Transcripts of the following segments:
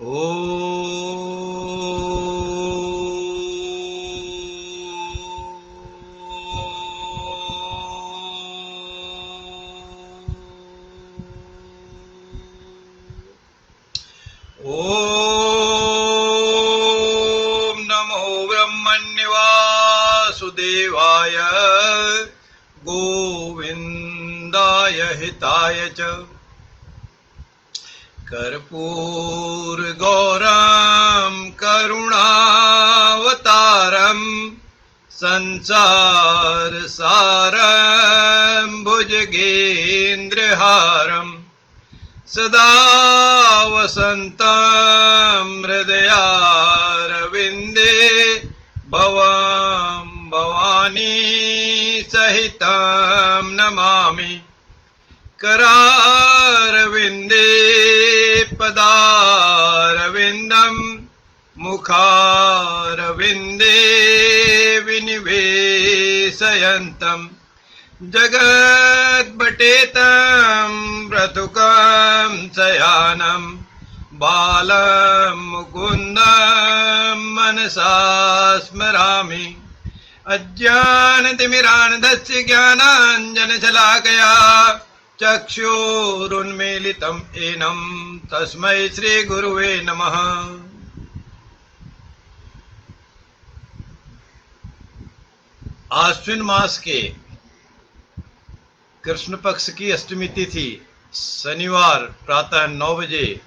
ओम नमो ब्रह्मण्यवासुदेवाय गोविंदाय हिताय च कर्पूरगौरं करुणावतारं संसारसारं भुजगेन्द्रहारं सदा वसन्तं हृदयारविन्दे भवं भवानी सहितं नमामि करारविन्दे पदारविन्दं मुखारविन्दे विनिवेशयन्तं जगद्भटेतं ब्रतुकं शयानं बालं मुकुन्दं मनसा स्मरामि अज्ञानतिमिरान्धस्य ज्ञानाञ्जनशलाकया चक्षुरुन्मीलितं येनं तस्मै श्रीगुरुवे नमः। आश्विन मास के कृष्ण पक्ष की अष्टमी तिथि शनिवार प्रातः 9 बजे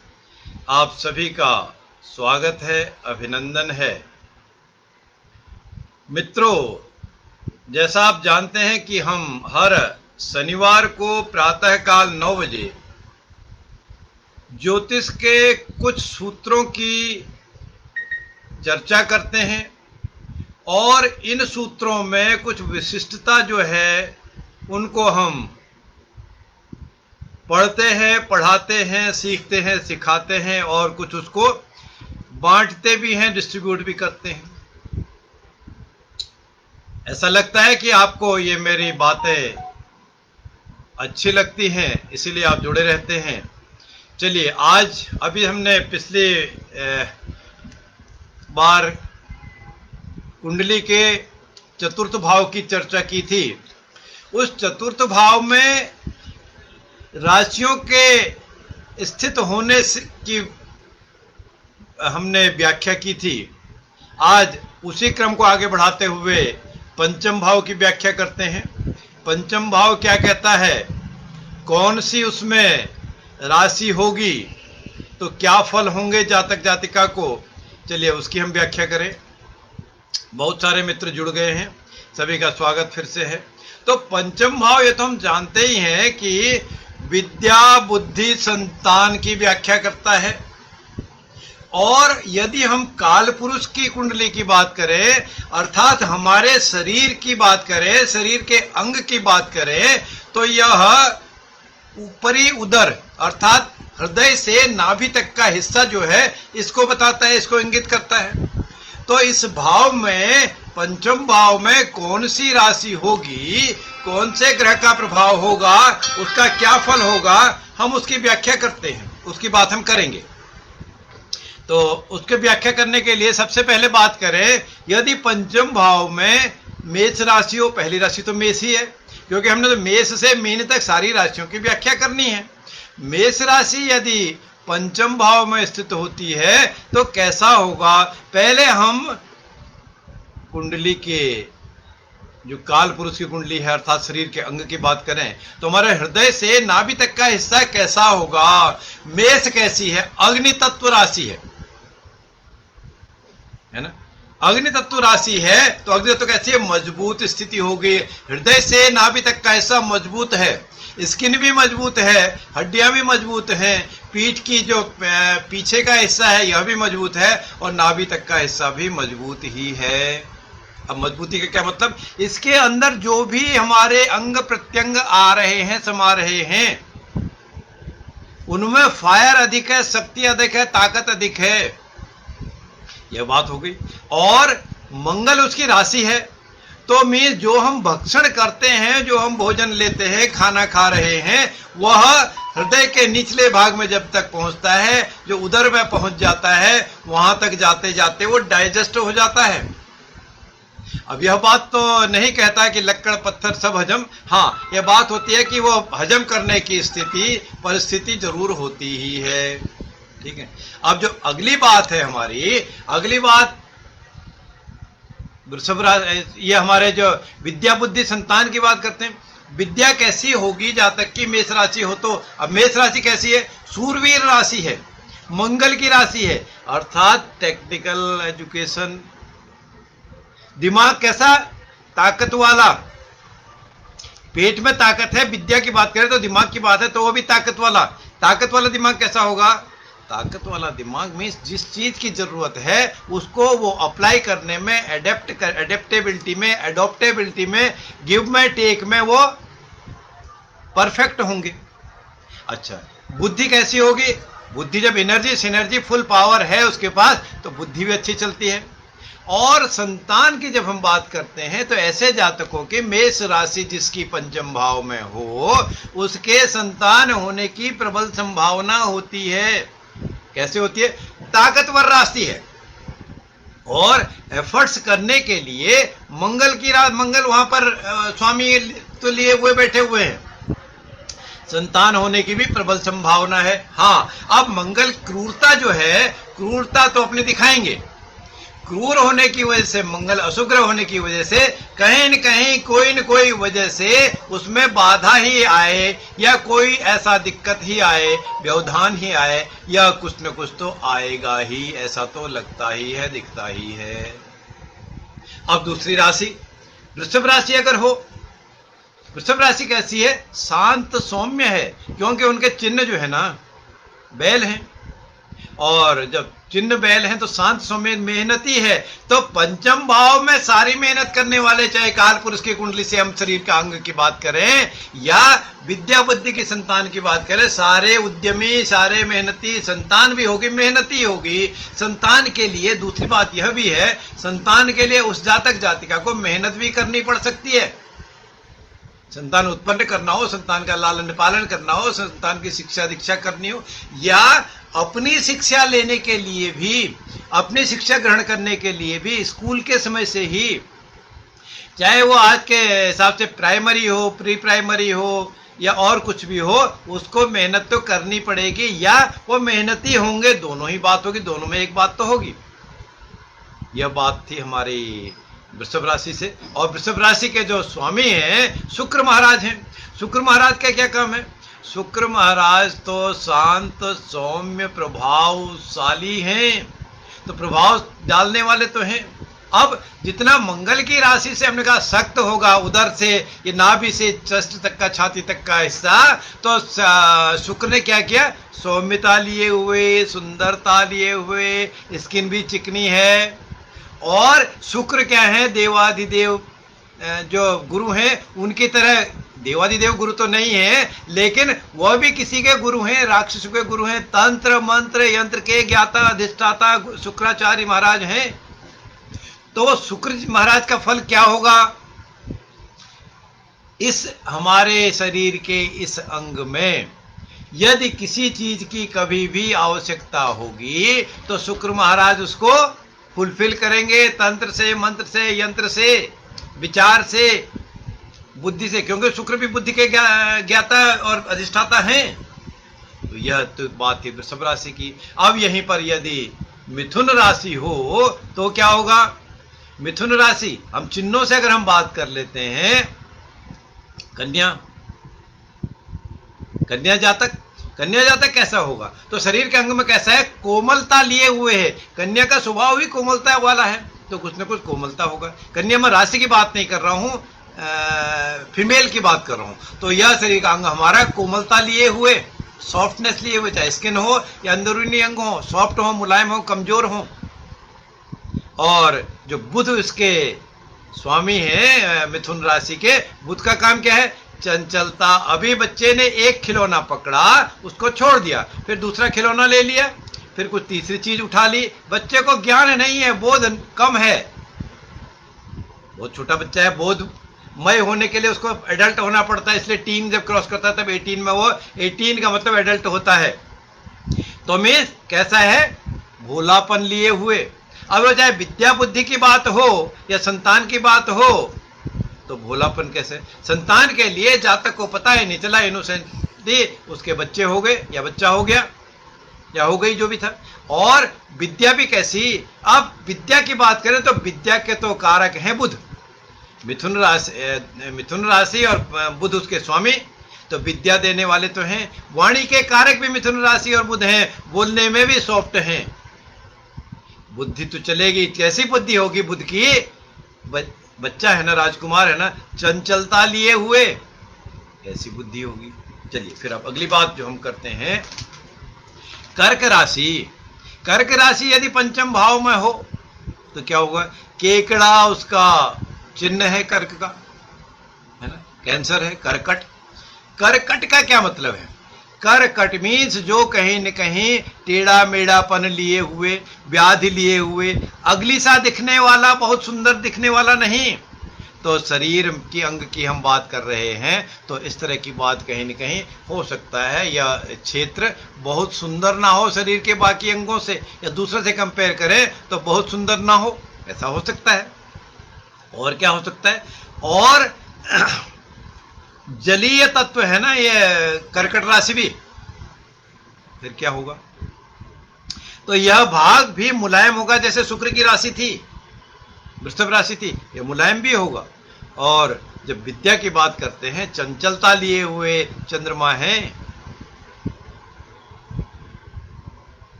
आप सभी का स्वागत है, अभिनंदन है। मित्रों, जैसा आप जानते हैं कि हम हर शनिवार को प्रातःकाल 9 बजे ज्योतिष के कुछ सूत्रों की चर्चा करते हैं और इन सूत्रों में कुछ विशिष्टता जो है उनको हम पढ़ते हैं, पढ़ाते हैं, सीखते हैं, सिखाते हैं और कुछ उसको बांटते भी हैं, डिस्ट्रीब्यूट भी करते हैं। ऐसा लगता है कि आपको ये मेरी बातें अच्छी लगती हैं, इसीलिए आप जुड़े रहते हैं। चलिए, आज अभी हमने पिछले बार कुंडली के चतुर्थ भाव की चर्चा की थी। उस चतुर्थ भाव में राशियों के स्थित होने की हमने व्याख्या की थी। आज उसी क्रम को आगे बढ़ाते हुए पंचम भाव की व्याख्या करते हैं। पंचम भाव क्या कहता है, कौन सी उसमें राशि होगी तो क्या फल होंगे जातक जातिका को। चलिए उसकी हम व्याख्या करें। बहुत सारे मित्र जुड़ गए हैं, सभी का स्वागत फिर से है। तो पंचम भाव ये तो हम जानते ही हैं कि विद्या, बुद्धि, संतान की व्याख्या करता है। और यदि हम काल पुरुष की कुंडली की बात करें, अर्थात हमारे शरीर की बात करें, शरीर के अंग की बात करें, तो यह ऊपरी उदर अर्थात हृदय से नाभि तक का हिस्सा जो है इसको बताता है, इसको इंगित करता है। तो इस भाव में, पंचम भाव में कौन सी राशि होगी, कौन से ग्रह का प्रभाव होगा, उसका क्या फल होगा, हम उसकी व्याख्या करते हैं, उसकी बात हम करेंगे। तो उसके व्याख्या करने के लिए सबसे पहले बात करें, यदि पंचम भाव में मेष राशि हो, पहली राशि तो मेष ही है क्योंकि हमने तो मेष से मीन तक सारी राशियों की व्याख्या करनी है। मेष राशि यदि पंचम भाव में स्थित होती है तो कैसा होगा। पहले हम कुंडली के जो काल पुरुष की कुंडली है अर्थात शरीर के अंग की बात करें तो हमारे हृदय से नाभि तक का हिस्सा कैसा होगा। मेष कैसी है, अग्नि तत्व राशि है ना। अग्नि तत्व राशि है तो अग्नि तत्व कैसी है, मजबूत स्थिति होगी। हृदय से नाभि तक का हिस्सा मजबूत है, स्किन भी मजबूत है, हड्डियां भी मजबूत हैं, पीठ की जो पीछे का हिस्सा है यह भी मजबूत है और नाभि तक का हिस्सा भी मजबूत ही है। अब मजबूती का क्या मतलब, इसके अंदर जो भी हमारे अंग प्रत्यंग आ रहे हैं, समा रहे हैं, उनमें फायर अधिक है, शक्ति अधिक है, ताकत अधिक है। यह बात हो गई। और मंगल उसकी राशि है तो मीन्स जो हम भक्षण करते हैं, जो हम भोजन लेते हैं, खाना खा रहे हैं, वह हृदय के निचले भाग में जब तक पहुंचता है, जो उदर में पहुंच जाता है, वहां तक जाते जाते वो डाइजेस्ट हो जाता है। अब यह बात तो नहीं कहता कि लक्कड़ पत्थर सब हजम, हाँ यह बात होती है कि वो हजम करने की स्थिति परिस्थिति जरूर होती ही है। ठीक है, अब जो अगली बात है हमारी, अगली बात वृषभ राशि, ये हमारे जो विद्या बुद्धि संतान की बात करते हैं। विद्या कैसी होगी जहां तक कि मेष राशि हो तो। अब मेष राशि कैसी है? सूरवीर राशि है, मंगल की राशि है, अर्थात टेक्निकल एजुकेशन। दिमाग कैसा? ताकत वाला। पेट में ताकत है, विद्या की बात करें तो दिमाग की बात है, तो वो भी ताकत वाला। ताकत वाला दिमाग कैसा होगा? ताकत वाला दिमाग में जिस चीज की जरूरत है उसको वो अप्लाई करने में, एडेप्टेबिलिटी में, एडॉप्टेबिलिटी में, गिव में टेक में वो परफेक्ट होंगे। अच्छा, बुद्धि कैसी होगी? बुद्धि जब एनर्जी सिनर्जी फुल पावर है उसके पास, तो बुद्धि भी अच्छी चलती है। और संतान की जब हम बात करते हैं तो ऐसे जातकों की, मेष राशि जिसकी पंचम भाव में हो, उसके संतान होने की प्रबल संभावना होती है। कैसे होती है? ताकतवर राशि है और एफर्ट्स करने के लिए मंगल की रात, मंगल वहां पर स्वामी तो लिए हुए बैठे हुए हैं, संतान होने की भी प्रबल संभावना है। हाँ, अब मंगल क्रूरता जो है, क्रूरता तो अपने दिखाएंगे। क्रूर होने की वजह से, मंगल अशुग्र होने की वजह से कहीं न कहीं कोई न कोई वजह से उसमें बाधा ही आए, या कोई ऐसा दिक्कत ही आए, व्यवधान ही आए, या कुछ न कुछ तो आएगा ही, ऐसा तो लगता ही है, दिखता ही है। अब दूसरी राशि वृषभ राशि अगर हो, वृषभ राशि कैसी है? शांत सौम्य है, क्योंकि उनके चिन्ह जो है ना बैल हैं, और जब चिन्ह बैल हैं तो शांत सौम्य मेहनती है। तो पंचम भाव में सारी मेहनत करने वाले, चाहे काल पुरुष की कुंडली से हम शरीर का अंग की बात करें या विद्या बुद्धि की संतान की बात करें, सारे उद्यमी, सारे मेहनती, संतान भी होगी मेहनती होगी। संतान के लिए दूसरी बात यह भी है, संतान के लिए उस जातक जातिका को मेहनत भी करनी पड़ सकती है। संतान उत्पन्न करना हो, संतान का लालन पालन करना हो, संतान की शिक्षा दीक्षा करनी हो, या अपनी शिक्षा लेने के लिए भी, अपनी शिक्षा ग्रहण करने के लिए भी स्कूल के समय से ही, चाहे वो आज के हिसाब से प्राइमरी हो, प्री प्राइमरी हो, या और कुछ भी हो, उसको मेहनत तो करनी पड़ेगी, या वो मेहनती होंगे, दोनों ही बात होगी, दोनों में एक बात तो होगी। यह बात थी हमारी वृषभ राशि से। और वृषभ राशि के जो स्वामी हैं शुक्र महाराज हैं। शुक्र महाराज का क्या काम है? शुक्र महाराज तो शांत सौम्य प्रभावशाली हैं, तो प्रभाव डालने वाले तो हैं। अब जितना मंगल की राशि से हमने कहा सख्त होगा, उधर से ये नाभि से चस्ट तक का, छाती तक का हिस्सा, तो शुक्र ने क्या किया? सौम्यता लिए हुए, सुंदरता लिए हुए, स्किन भी चिकनी है। और शुक्र क्या है? देवाधिदेव जो गुरु हैं उनकी तरह, देवाधिदेव गुरु तो नहीं है, लेकिन वह भी किसी के गुरु हैं, राक्षसों के गुरु हैं, तंत्र मंत्र यंत्र के ज्ञाता अधिष्ठाता शुक्राचार्य महाराज हैं। तो शुक्र महाराज का फल क्या होगा? इस हमारे शरीर के इस अंग में यदि किसी चीज की कभी भी आवश्यकता होगी तो शुक्र महाराज उसको फुलफिल करेंगे, तंत्र से, मंत्र से, यंत्र से, विचार से, बुद्धि से, क्योंकि शुक्र भी बुद्धि के ज्ञाता और अधिष्ठाता हैं। तो यह तो बात थी वृषभ राशि की। अब यहीं पर यदि मिथुन राशि हो तो क्या होगा? मिथुन राशि, हम चिन्हों से अगर हम बात कर लेते हैं, कन्या, कन्या जातक, कन्या जातक कैसा होगा? तो शरीर के अंग में कैसा है? कोमलता लिए हुए है। कन्या का स्वभाव ही कोमलता वाला है, तो कुछ ना कुछ कोमलता होगा। कन्या में राशि की बात नहीं कर रहा हूं, फीमेल की बात कर रहा हूं। तो यह शरीर का अंग हमारा कोमलता लिए हुए, सॉफ्टनेस लिए हुए, चाहे स्किन हो या अंदरूनी अंग हो, सॉफ्ट हो, मुलायम हो, कमजोर हो। और जो बुध इसके स्वामी है मिथुन राशि के, बुध का काम क्या है? चंचलता। अभी बच्चे ने एक खिलौना पकड़ा, उसको छोड़ दिया, फिर दूसरा खिलौना ले लिया, फिर कुछ तीसरी चीज उठा ली। बच्चे को ज्ञान नहीं है, बोध कम है, बहुत छोटा बच्चा है, बोधमय होने के लिए उसको एडल्ट होना पड़ता है, इसलिए टीन जब क्रॉस करता है तब 18 में वो 18 का मतलब एडल्ट होता है। तो मीन्स कैसा है, भोलापन लिए हुए। अब वो चाहे विद्या बुद्धि की बात हो या संतान की बात हो, तो भोलापन कैसे, संतान के लिए जातक को पता है नहीं चला, इनोसेंटली उसके बच्चे हो गए या बच्चा हो गया या हो गई जो भी था। और विद्या भी कैसी, अब विद्या की बात करें तो विद्या के तो कारक हैं बुध, मिथुन राशि और बुध उसके स्वामी, तो विद्या देने वाले तो हैं। वाणी के कारक भी मिथुन राशि और बुध हैं, बोलने में भी सॉफ्ट हैं। बुद्धि तो चलेगी, कैसी बुद्धि होगी बुध की, बच्चा है ना, राजकुमार है ना, चंचलता लिए हुए, ऐसी बुद्धि होगी। चलिए फिर अब अगली बात जो हम करते हैं, कर्क राशि। कर्क राशि यदि पंचम भाव में हो तो क्या होगा, केकड़ा उसका चिन्ह है कर्क का, है ना, कैंसर है, कर्कट। कर्कट का क्या मतलब है, कर्कट मीन्स जो कहीं न कहीं टेढ़ा मेढ़ापन लिए हुए, व्याधि लिए हुए, अगली सा दिखने वाला, बहुत सुंदर दिखने वाला नहीं। तो शरीर की अंग की हम बात कर रहे हैं, तो इस तरह की बात कहीं न कहीं हो सकता है, या क्षेत्र बहुत सुंदर ना हो शरीर के बाकी अंगों से, या दूसरे से कंपेयर करें तो बहुत सुंदर ना हो, ऐसा हो सकता है। और क्या हो सकता है, और जलीय तत्व है ना ये कर्कट राशि भी, फिर क्या होगा, तो यह भाग भी मुलायम होगा, जैसे शुक्र की राशि थी, वृषभ राशि थी, यह मुलायम भी होगा। और जब विद्या की बात करते हैं, चंचलता लिए हुए चंद्रमा है,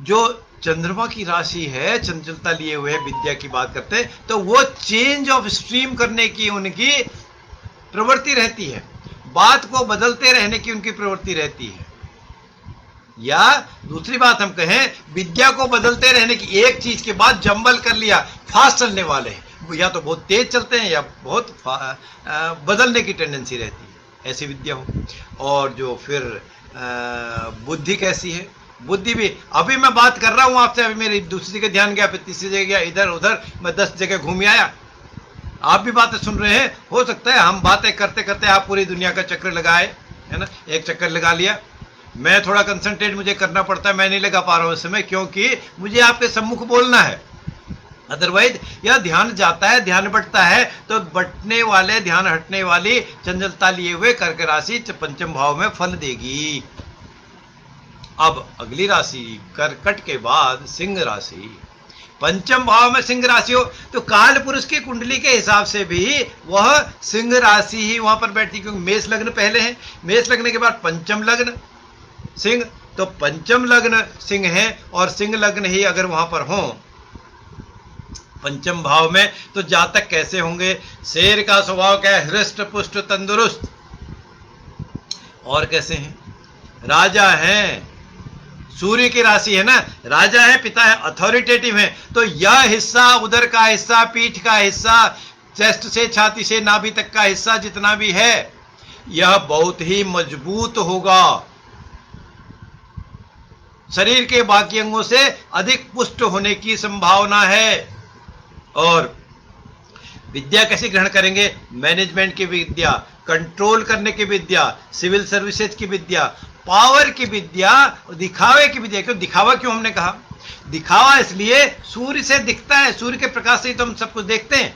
जो चंद्रमा की राशि है, चंचलता लिए हुए विद्या की बात करते हैं, तो वो चेंज ऑफ स्ट्रीम करने की उनकी प्रवृत्ति रहती है, बात को बदलते रहने की उनकी प्रवृत्ति रहती है। या दूसरी बात हम कहें, विद्या को बदलते रहने की, एक चीज के बाद जंबल कर लिया, फास्ट चलने वाले हैं, या तो बहुत तेज चलते हैं या बहुत बदलने की टेंडेंसी रहती है, ऐसी विद्या हो। और जो फिर बुद्धि कैसी है, बुद्धि भी, अभी मैं बात कर रहा हूं आपसे, अभी मेरी दूसरी जगह ध्यान गया, फिर तीसरी जगह गया, इधर उधर मैं 10 जगह घूम आया, आप भी बातें सुन रहे हैं। हो सकता है हम बातें करते करते आप पूरी दुनिया का चक्कर लगाए, है ना, एक चक्कर लगा लिया। मैं थोड़ा कंसंट्रेट मुझे करना पड़ता है, मैं नहीं लगा पा रहा हूं इस समय, क्योंकि मुझे आपके सम्मुख बोलना है, अदरवाइज यह ध्यान जाता है, ध्यान बटता है, तो बटने वाले, ध्यान हटने वाली चंचलता लिए हुए कर्क राशि पंचम भाव में फल देगी। अब अगली राशि कर्कट के बाद सिंह राशि, पंचम भाव में सिंह राशि हो तो काल पुरुष की कुंडली के हिसाब से भी वह सिंह राशि ही वहां पर बैठती, क्योंकि मेष लग्न पहले है, मेष लग्न के बाद पंचम लग्न सिंह, तो पंचम लग्न सिंह है, और सिंह लग्न ही अगर वहां पर हो पंचम भाव में, तो जातक कैसे होंगे, शेर का स्वभाव क्या है, हृष्ट पुष्ट तंदुरुस्त, और कैसे हैं, राजा हैं, सूर्य की राशि है ना, राजा है, पिता है, अथॉरिटेटिव है, तो यह हिस्सा, उधर का हिस्सा, पीठ का हिस्सा, चेस्ट से छाती से नाभि तक का हिस्सा जितना भी है, यह बहुत ही मजबूत होगा, शरीर के बाकी अंगों से अधिक पुष्ट होने की संभावना है। और विद्या कैसे ग्रहण करेंगे, मैनेजमेंट की विद्या, कंट्रोल करने की विद्या, सिविल सर्विसेज की विद्या, पावर की विद्या, दिखावे की विद्या। क्यों दिखावा, क्यों हमने कहा दिखावा, इसलिए सूर्य से दिखता है, सूर्य के प्रकाश से ही तो हम सब कुछ देखते हैं।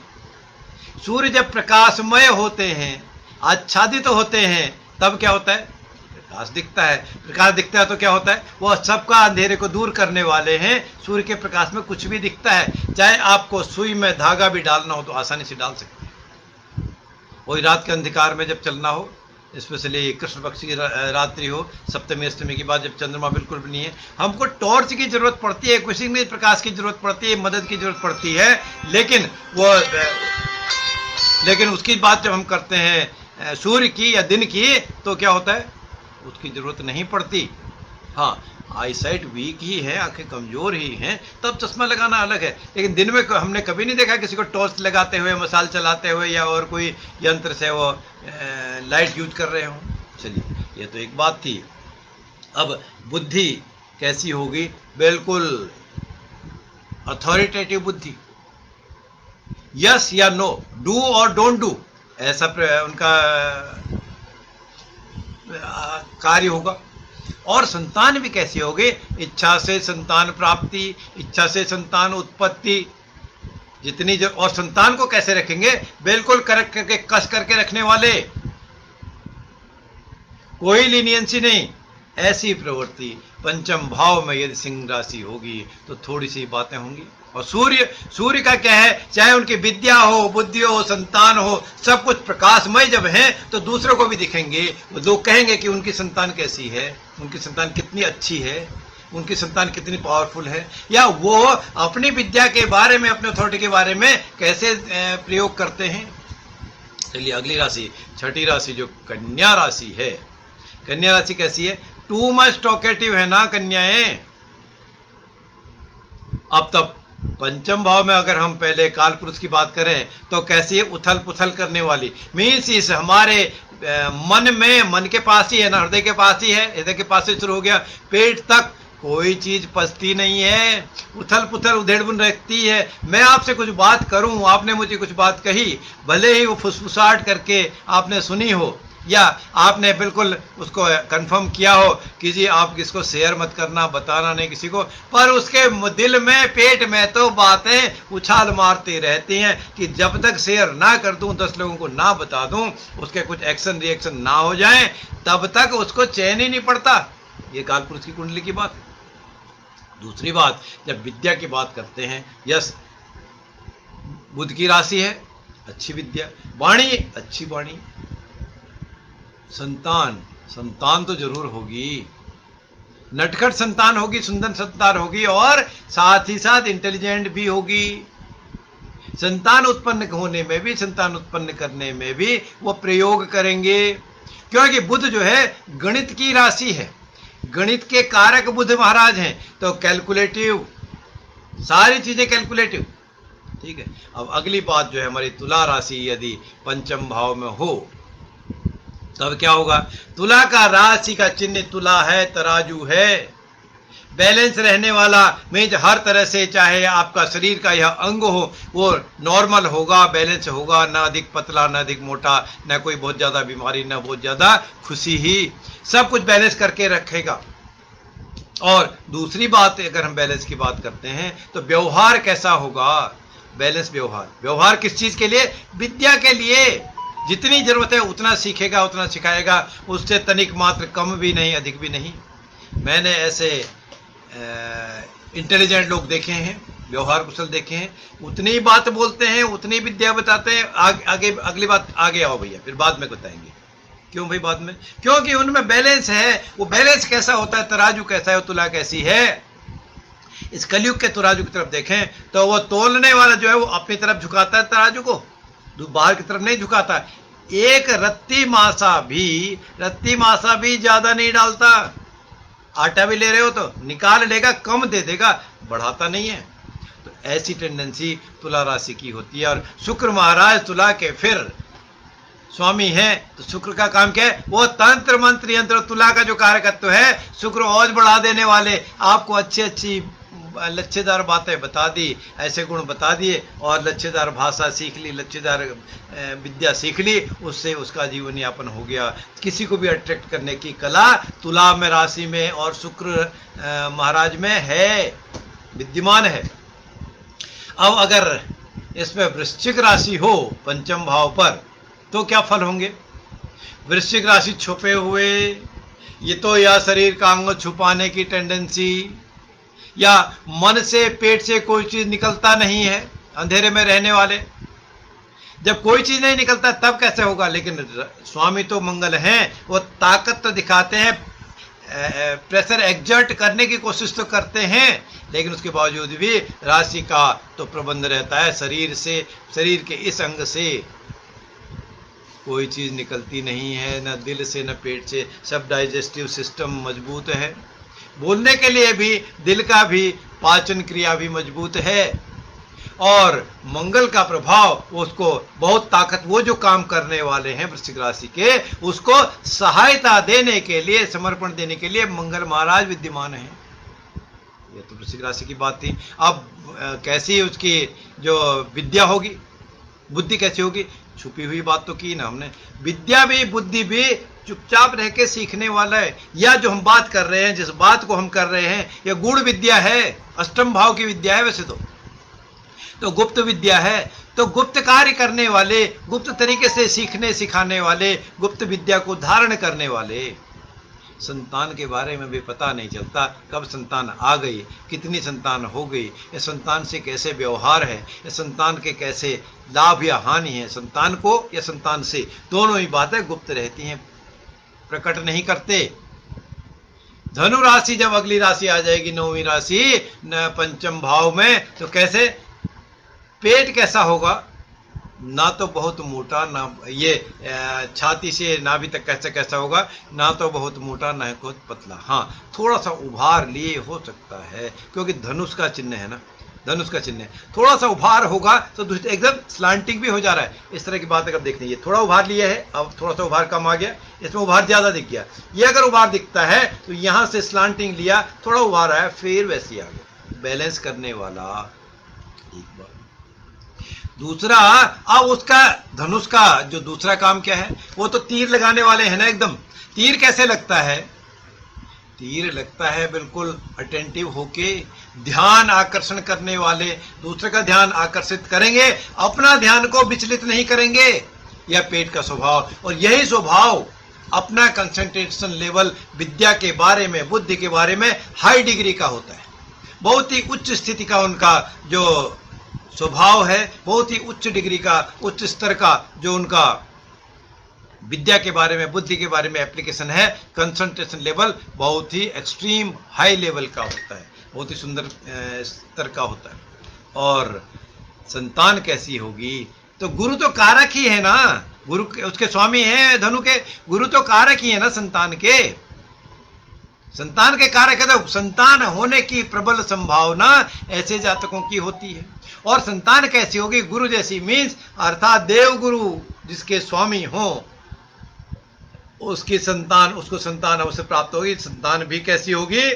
सूर्य जब प्रकाशमय होते हैं, आच्छादित तो होते हैं, तब क्या होता है, प्रकाश दिखता है। प्रकाश दिखता है तो क्या होता है, वो सबका अंधेरे को दूर करने वाले हैं। सूर्य के प्रकाश में कुछ भी दिखता है, चाहे आपको सुई में धागा भी डालना हो तो आसानी से डाल सकते हैं। वही रात के अंधकार में जब चलना हो, स्पेशली कृष्ण पक्ष की रात्रि हो, सप्तमी अष्टमी के बाद जब चंद्रमा बिल्कुल भी नहीं है, हमको टॉर्च की जरूरत पड़ती है, किसी में प्रकाश की जरूरत पड़ती है, मदद की जरूरत पड़ती है, लेकिन उसकी बात जब हम करते हैं सूर्य की या दिन की, तो क्या होता है, उसकी जरूरत नहीं पड़ती। हाँ, आईसाइट वीक ही है, आंखें कमजोर ही हैं, तब चश्मा लगाना अलग है, लेकिन दिन में हमने कभी नहीं देखा किसी को टॉर्च लगाते हुए, मसाल चलाते हुए, या और कोई यंत्र से वो लाइट यूज कर रहे हो। चलिए, ये तो एक बात थी। अब बुद्धि कैसी होगी, बिल्कुल अथॉरिटेटिव बुद्धि, यस या नो, डू और डोंट डू, ऐसा उनका कार्य होगा। और संतान भी कैसी होगी? इच्छा से संतान प्राप्ति, इच्छा से संतान उत्पत्ति, जितनी जो, और संतान को कैसे रखेंगे? बिल्कुल करेक्ट करके कस करके रखने वाले, कोई लीनियंसी नहीं। ऐसी प्रवृत्ति पंचम भाव में यदि सिंह राशि होगी तो थोड़ी सी बातें होंगी। और सूर्य का क्या है? चाहे उनकी विद्या हो, बुद्धि हो, संतान हो, सब कुछ प्रकाशमय जब है तो दूसरों को भी दिखेंगे, लोग कहेंगे कि उनकी संतान कैसी है, उनकी संतान कितनी अच्छी है, उनकी संतान कितनी पावरफुल है, या वो अपनी विद्या के बारे में, अपने अथॉरिटी के बारे में कैसे प्रयोग करते हैं। चलिए अगली राशि, छठी राशि जो कन्या राशि है। कन्या राशि कैसी है? टू मच टॉकेटिव है ना कन्याएं। अब तब पंचम भाव में अगर हम पहले काल पुरुष की बात करें तो कैसी है? उथल पुथल करने वाली, मीन्स इस हमारे मन में, मन के पास ही है ना, हृदय के पास ही है, हृदय के पास से शुरू हो गया, पेट तक कोई चीज पचती नहीं है, उथल पुथल उधेड़बुन रखती है। मैं आपसे कुछ बात करूं, आपने मुझे कुछ बात कही, भले ही वो फुसफुसाहट करके आपने सुनी हो या आपने बिल्कुल उसको कंफर्म किया हो कि जी आप किसको शेयर मत करना, बताना नहीं किसी को, पर उसके दिल में, पेट में तो बातें उछाल मारती रहती हैं कि जब तक शेयर ना कर दूं, 10 लोगों को ना बता दूं, उसके कुछ एक्शन रिएक्शन ना हो जाए, तब तक उसको चैन ही नहीं पड़ता। ये कालपुरुष की कुंडली की बात है। दूसरी बात, जब विद्या की बात करते हैं, यस बुध की राशि है, अच्छी विद्या, वाणी अच्छी वाणी, संतान तो जरूर होगी, नटखट संतान होगी, सुंदर संतान होगी, और साथ ही साथ इंटेलिजेंट भी होगी। संतान उत्पन्न होने में भी, संतान उत्पन्न करने में भी वो प्रयोग करेंगे, क्योंकि बुध जो है गणित की राशि है, गणित के कारक बुध महाराज हैं, तो कैलकुलेटिव, सारी चीजें कैलकुलेटिव। ठीक है। अब अगली बात जो है हमारी तुला राशि यदि पंचम भाव में हो तब क्या होगा? तुला का राशि का चिन्ह तुला है, तराजू है, बैलेंस रहने वाला, मीन्स हर तरह से चाहे आपका शरीर का यह अंग हो वो नॉर्मल होगा, बैलेंस होगा, ना अधिक पतला, ना अधिक मोटा, ना कोई बहुत ज्यादा बीमारी, ना बहुत ज्यादा खुशी, ही सब कुछ बैलेंस करके रखेगा। और दूसरी बात, अगर हम बैलेंस की बात करते हैं तो व्यवहार कैसा होगा? बैलेंस व्यवहार किस चीज के लिए? विद्या के लिए। जितनी जरूरत है उतना सीखेगा, उतना सिखाएगा, उससे तनिक मात्र कम भी नहीं, अधिक भी नहीं। मैंने ऐसे इंटेलिजेंट लोग देखे हैं, व्यवहार कुशल देखे हैं, उतनी बात बोलते हैं, उतनी विद्या बताते हैं। आगे अगली बात, आगे आओ भैया, फिर बाद में बताएंगे। क्यों भाई बाद में? क्योंकि उनमें बैलेंस है। वो बैलेंस कैसा होता है, तराजू कैसा है, तुला कैसी है। इस कलयुग के तराजू की तरफ देखें तो वो तोलने वाला जो है वो अपनी तरफ झुकाता है तराजू को, बाहर की तरफ नहीं झुकाता। एक रत्ती मासा भी ज्यादा नहीं डालता। आटा भी ले रहे हो तो निकाल लेगा, कम दे देगा, बढ़ाता नहीं है। तो ऐसी टेंडेंसी तुला राशि की होती है। और शुक्र महाराज तुला के फिर स्वामी हैं, तो शुक्र का काम क्या है? वो तंत्र मंत्र यंत्र, तुला का जो कारकत्व है, शुक्र और बढ़ा देने वाले, आपको अच्छी अच्छी लच्छेदार बातें बता दी, ऐसे गुण बता दिए, और लच्छेदार भाषा सीख ली, लच्छेदार विद्या सीख ली, उससे उसका जीवन यापन हो गया। किसी को भी अट्रैक्ट करने की कला तुला में राशि में और शुक्र महाराज में है, विद्यमान है। अब अगर इसमें वृश्चिक राशि हो पंचम भाव पर तो क्या फल होंगे? वृश्चिक राशि छुपे हुए, ये तो या शरीर का अंग छुपाने की टेंडेंसी, या मन से, पेट से कोई चीज निकलता नहीं है, अंधेरे में रहने वाले। जब कोई चीज नहीं निकलता तब कैसे होगा? लेकिन स्वामी तो मंगल हैं, वो ताकत तो दिखाते हैं, प्रेशर एग्जर्ट करने की कोशिश तो करते हैं, लेकिन उसके बावजूद भी राशि का तो प्रबंध रहता है। शरीर से, शरीर के इस अंग से कोई चीज निकलती नहीं है, न दिल से न पेट से, सब डाइजेस्टिव सिस्टम मजबूत है। बोलने के लिए भी दिल का भी, पाचन क्रिया भी मजबूत है। और मंगल का प्रभाव उसको बहुत ताकत, वो जो काम करने वाले हैं वृश्चिक राशि के, उसको सहायता देने के लिए, समर्पण देने के लिए मंगल महाराज विद्यमान हैं। ये तो वृश्चिक राशि की बात थी। अब कैसी उसकी जो विद्या होगी, बुद्धि कैसी होगी? छुपी हुई बात तो की ना हमने। विद्या भी बुद्धि भी चुपचाप रह के सीखने वाला है। या जो हम बात कर रहे हैं, जिस बात को हम कर रहे हैं, यह गूढ़ विद्या है, अष्टम भाव की विद्या है वैसे तो गुप्त विद्या है। तो गुप्त कार्य करने वाले, गुप्त तरीके से सीखने सिखाने वाले, गुप्त विद्या को धारण करने वाले, संतान के बारे में भी पता नहीं चलता कब संतान आ गई, कितनी संतान हो गई, ये संतान से कैसे व्यवहार है, ये संतान के कैसे लाभ या हानि है, संतान को या संतान से, दोनों ही बातें गुप्त रहती हैं, प्रकट नहीं करते। धनु राशि जब अगली राशि आ जाएगी, 9वीं राशि पंचम भाव में, तो कैसे पेट कैसा होगा? ना तो बहुत मोटा, ना ये छाती से नाभि तक कैसा कैसा होगा, ना तो बहुत मोटा ना बहुत पतला, हाँ थोड़ा सा उभार लिए हो सकता है, क्योंकि धनुष का चिन्ह है ना, धनुष का चिन्ह है, थोड़ा सा उभार होगा तो एकदम स्लांटिंग भी हो जा रहा है। इस तरह की बात अगर देखनी है, थोड़ा उभार लिया है, अब थोड़ा सा उभार कम आ गया, इसमें उभार ज्यादा दिख गया। ये अगर उभार दिखता है तो यहां से स्लांटिंग लिया, थोड़ा उभार आया, फिर वैसे आ गया, बैलेंस करने वाला। एक बार दूसरा, अब उसका धनुष का जो दूसरा काम क्या है, वो तो तीर लगाने वाले हैं ना एकदम। तीर कैसे लगता है? तीर लगता है बिल्कुल अटेंटिव होके, ध्यान आकर्षण करने वाले, दूसरे का ध्यान आकर्षित करेंगे, अपना ध्यान को विचलित नहीं करेंगे। यह पेट का स्वभाव, और यही स्वभाव अपना कंसंट्रेशन लेवल विद्या के बारे में, बुद्धि के बारे में हाई डिग्री का होता है। बहुत ही उच्च स्थिति का उनका जो स्वभाव है, बहुत ही उच्च डिग्री का, उच्च स्तर का जो उनका विद्या के बारे में, बुद्धि के बारे में एप्लीकेशन है, कंसंट्रेशन लेवल बहुत ही एक्सट्रीम हाई लेवल का होता है, बहुत ही सुंदर स्तर का होता है। और संतान कैसी होगी? तो गुरु तो कारक ही है ना, गुरु उसके स्वामी हैं धनु के, गुरु तो कारक ही है ना संतान के, संतान के कारक है। तो संतान होने की प्रबल संभावना ऐसे जातकों की होती है। और संतान कैसी होगी? गुरु जैसी, मीन्स अर्थात देव गुरु जिसके स्वामी हो, उसकी संतान, उसको संतान अवश्य प्राप्त होगी। संतान भी कैसी होगी?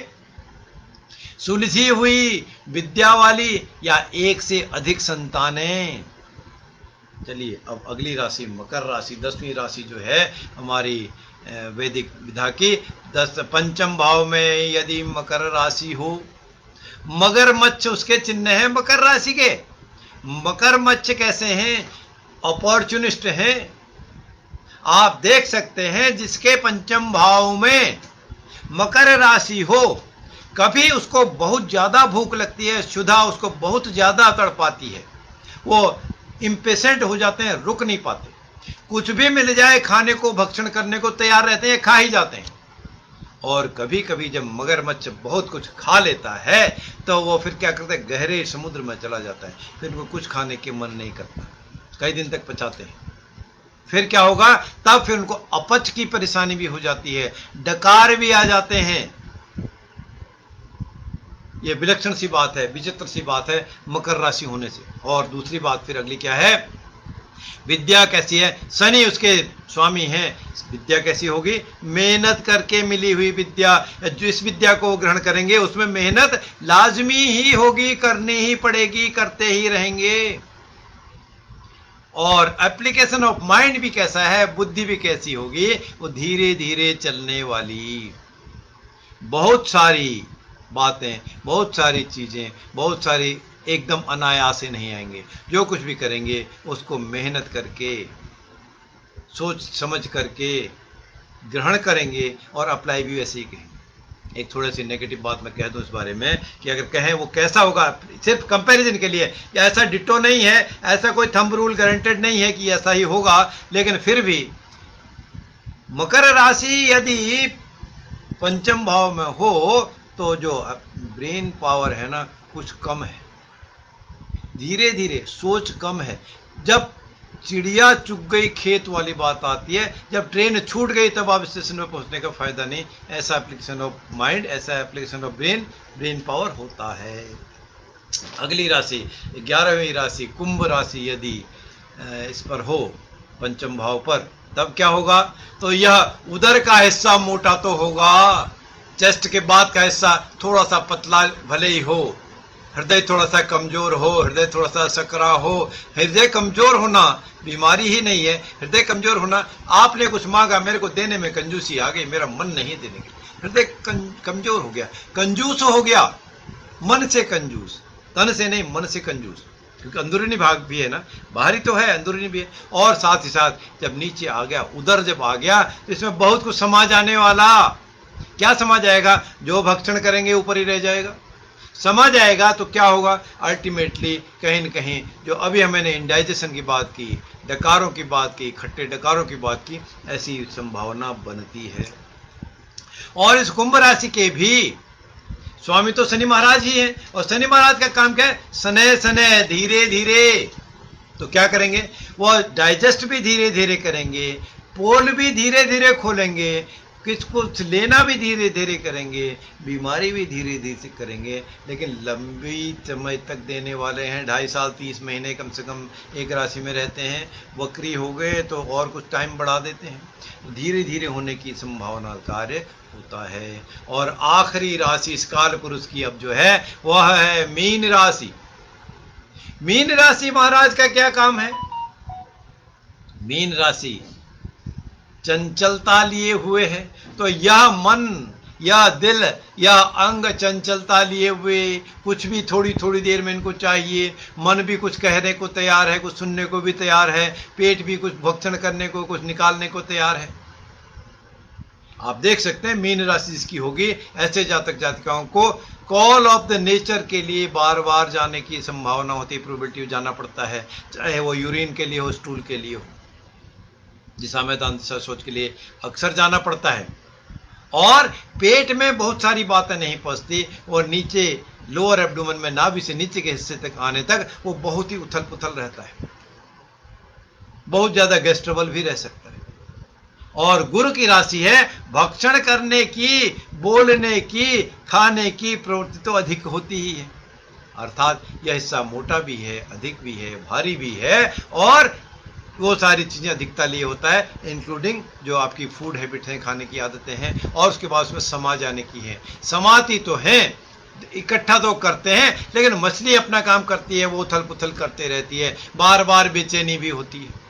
सुलझी हुई विद्या वाली, या एक से अधिक संतानें। चलिए अब अगली राशि मकर राशि, 10वीं राशि जो है हमारी वैदिक विधा की, 10 पंचम भाव में यदि मकर राशि हो, मगरमच्छ उसके चिन्ह है मकर राशि के। मगरमच्छ कैसे हैं? अपॉर्चुनिस्ट हैं। आप देख सकते हैं जिसके पंचम भाव में मकर राशि हो, कभी उसको बहुत ज्यादा भूख लगती है, क्षुधा उसको बहुत ज्यादा तड़पाती है, वो इम्पेशेंट हो जाते हैं, रुक नहीं पाते, कुछ भी मिल जाए खाने को, भक्षण करने को तैयार रहते हैं, खा ही जाते हैं। और कभी कभी जब मगरमच्छ बहुत कुछ खा लेता है तो वो फिर क्या करता है? गहरे समुद्र में चला जाता है, फिर वो कुछ खाने के मन नहीं करता, कई दिन तक पचाते हैं। फिर क्या होगा? तब फिर उनको अपच की परेशानी भी हो जाती है, डकार भी आ जाते हैं। ये विलक्षण सी बात है, विचित्र सी बात है मकर राशि होने से। और दूसरी बात फिर अगली क्या है? विद्या कैसी है? शनि उसके स्वामी हैं। विद्या कैसी होगी? मेहनत करके मिली हुई विद्या। जिस विद्या को ग्रहण करेंगे उसमें मेहनत लाजमी ही होगी, करनी ही पड़ेगी, करते ही रहेंगे। और एप्लीकेशन ऑफ माइंड भी कैसा है? बुद्धि भी कैसी होगी? वो धीरे धीरे चलने वाली, बहुत सारी बातें, बहुत सारी चीजें, बहुत सारी एकदम अनायास से नहीं आएंगे। जो कुछ भी करेंगे उसको मेहनत करके, सोच समझ करके ग्रहण करेंगे और अप्लाई भी वैसे ही करेंगे। एक थोड़ी सी नेगेटिव बात मैं कह दूं इस बारे में कि अगर कहें वो कैसा होगा, सिर्फ कंपैरिजन के लिए, ऐसा डिटो नहीं है, ऐसा कोई थंब रूल गारंटेड नहीं है कि ऐसा ही होगा, लेकिन फिर भी मकर राशि यदि पंचम भाव में हो तो जो ब्रेन पावर है ना कुछ कम है, धीरे धीरे सोच कम है। जब चिड़िया चुग गई खेत वाली बात आती है, जब ट्रेन छूट गई तब आप स्टेशन में पहुंचने का फायदा नहीं। ऐसा एप्लीकेशन ऑफ माइंड, ऐसा एप्लीकेशन ऑफ ब्रेन पावर होता है। अगली राशि 11वीं राशि कुंभ राशि यदि इस पर हो पंचम भाव पर, तब क्या होगा? तो यह उदर का हिस्सा मोटा तो होगा, चेस्ट के बाद का हिस्सा थोड़ा सा पतला भले ही हो, हृदय थोड़ा सा कमजोर हो, हृदय थोड़ा सा सकरा हो, हृदय कमजोर होना बीमारी ही नहीं है, हृदय कमजोर होना, आपने कुछ मांगा, मेरे को देने में कंजूसी आ गई, मेरा मन नहीं देने की, हृदय कमजोर हो गया, कंजूस हो गया, मन से कंजूस, तन से नहीं, मन से कंजूस, क्योंकि अंदरूनी भाग भी है ना, बाहरी तो है, अंदरूनी भी है। और साथ ही साथ जब नीचे आ गया, उधर जब आ गया, तो इसमें बहुत कुछ समा जाने वाला। क्या समा जाएगा? जो भक्षण करेंगे ऊपर ही रह जाएगा। समा जाएगा तो क्या होगा? अल्टीमेटली कहीं न कहीं, जो अभी मैंने इंडाइजेशन की बात की, डकारों की बात की, खट्टे डकारों की बात की, ऐसी संभावना बनती है। और इस कुंभ राशि के भी स्वामी तो शनि महाराज ही हैं, और शनि महाराज का काम क्या है? सने सने, धीरे धीरे। तो क्या करेंगे? वो डाइजेस्ट भी धीरे धीरे करेंगे, पोल भी धीरे धीरे खोलेंगे, कुछ लेना भी धीरे धीरे करेंगे, बीमारी भी धीरे धीरे करेंगे, लेकिन लंबी समय तक देने वाले हैं। 2.5 साल 30 महीने कम से कम एक राशि में रहते हैं। वक्री हो गए तो और कुछ टाइम बढ़ा देते हैं। धीरे धीरे होने की संभावना कार्य होता है। और आखिरी राशि इस काल पुरुष की अब जो है वह है मीन राशि। मीन राशि महाराज का क्या काम है? मीन राशि चंचलता लिए हुए है, तो यह मन, यह दिल, यह अंग चंचलता लिए हुए, कुछ भी थोड़ी थोड़ी देर में इनको चाहिए। मन भी कुछ कहने को तैयार है, कुछ सुनने को भी तैयार है, पेट भी कुछ भक्षण करने को, कुछ निकालने को तैयार है। आप देख सकते हैं मीन राशि जिसकी होगी, ऐसे जातक जातिकाओं को कॉल ऑफ द नेचर के लिए बार बार जाने की संभावना होती है, प्रोबेबिलिटी जाना पड़ता है, चाहे वो यूरिन के लिए हो, स्टूल के लिए हो, दिशामेदान दिशा सोच के लिए अक्सर जाना पड़ता है। और पेट में बहुत सारी बातें नहीं पहुंचती, और नीचे लोअर एब्डोमेन में, नाभि से नीचे के हिस्से तक आने तक वो बहुत ही उथल पुथल रहता है, बहुत ज्यादा गैस ट्रबल भी रह सकता है। और गुरु की राशि है भक्षण करने की, बोलने की, खाने की प्रवृत्ति तो अधिक होती ही है, अर्थात यह हिस्सा मोटा भी है, अधिक भी है, भारी भी है, और वो सारी चीजें अधिकता लिए होता है, इंक्लूडिंग जो आपकी फूड हैबिट है, खाने की आदतें हैं, और उसके बाद उसमें समा जाने की है। समाती तो हैं, इकट्ठा तो करते हैं, लेकिन मछली अपना काम करती है, वो उथल पुथल करते रहती है, बार बार बेचैनी भी होती है।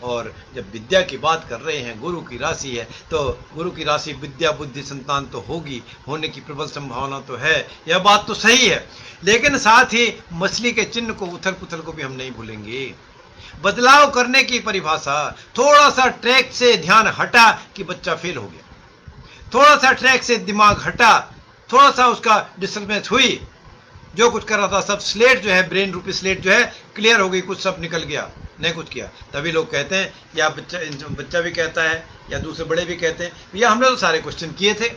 और जब विद्या की बात कर रहे हैं, गुरु की राशि है, तो गुरु की राशि विद्या बुद्धि संतान तो होगी, होने की प्रबल संभावना तो है, यह बात तो सही है। लेकिन साथ ही मछली के चिन्ह को, उथल पुथल को भी हम नहीं भूलेंगे। बदलाव करने की परिभाषा, थोड़ा सा ट्रैक से ध्यान हटा कि बच्चा फेल हो गया, थोड़ा सा ट्रैक से दिमाग हटा, थोड़ा सा उसका डिस्टर्बेंस हुई, जो कुछ कर रहा था सब स्लेट जो है, ब्रेन रूपी स्लेट जो है क्लियर हो गई, कुछ सब निकल गया, नहीं कुछ किया। तभी लोग कहते हैं, या बच्चा भी कहता है, या दूसरे बड़े भी कहते हैं, भैया हमने तो सारे क्वेश्चन किए थे,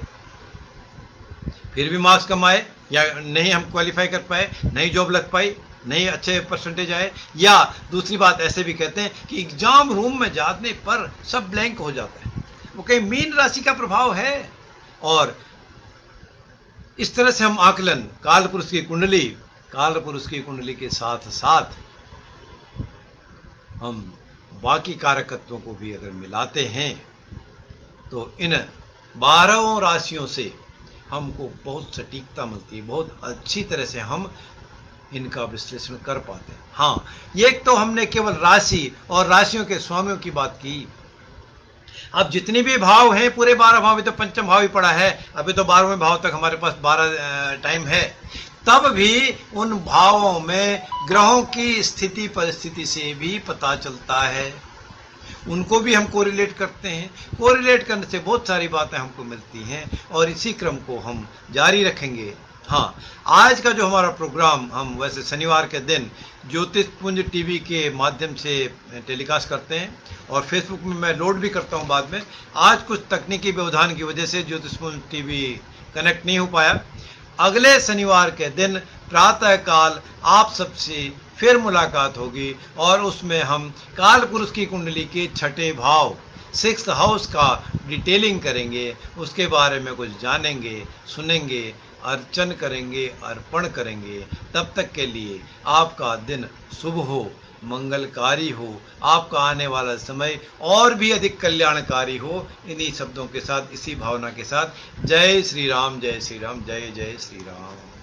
फिर भी मार्क्स कम आए, या नहीं हम क्वालिफाई कर पाए, नहीं जॉब लग पाई, नहीं अच्छे परसेंटेज आए। या दूसरी बात ऐसे भी कहते हैं कि एग्जाम रूम में जाने पर सब ब्लैंक हो जाता है, वो कहीं मीन राशि का प्रभाव है। और इस तरह से हम आकलन काल पुरुष की कुंडली के साथ साथ हम बाकी कारकत्वों को भी अगर मिलाते हैं, तो इन 12 राशियों से हमको बहुत सटीकता मिलती है, बहुत अच्छी तरह से हम इनका विश्लेषण कर पाते हैं। हाँ, ये तो हमने केवल राशि और राशियों के स्वामियों की बात की। अब जितनी भी भाव हैं, पूरे 12 भाव, तो पंचम भाव ही पड़ा है, अभी तो 12वें भाव तक हमारे पास 12 टाइम है, तब भी उन भावों में ग्रहों की स्थिति परिस्थिति से भी पता चलता है, उनको भी हम कोरिलेट करते हैं। कोरिलेट करने से बहुत सारी बातें हमको मिलती हैं, और इसी क्रम को हम जारी रखेंगे। हाँ, आज का जो हमारा प्रोग्राम हम वैसे शनिवार के दिन ज्योतिष पुंज टीवी के माध्यम से टेलीकास्ट करते हैं, और फेसबुक में मैं लोड भी करता हूं बाद में। आज कुछ तकनीकी व्यवधान की वजह से ज्योतिष पुंज टीवी कनेक्ट नहीं हो पाया। अगले शनिवार के दिन प्रातः काल आप सबसे फिर मुलाकात होगी, और उसमें हम काल पुरुष की कुंडली के 6ठे भाव 6th हाउस का डिटेलिंग करेंगे, उसके बारे में कुछ जानेंगे, सुनेंगे, अर्चन करेंगे, अर्पण करेंगे। तब तक के लिए आपका दिन शुभ हो, मंगलकारी हो, आपका आने वाला समय और भी अधिक कल्याणकारी हो। इन्हीं शब्दों के साथ, इसी भावना के साथ, जय श्री राम, जय श्री राम, जय जय श्री राम।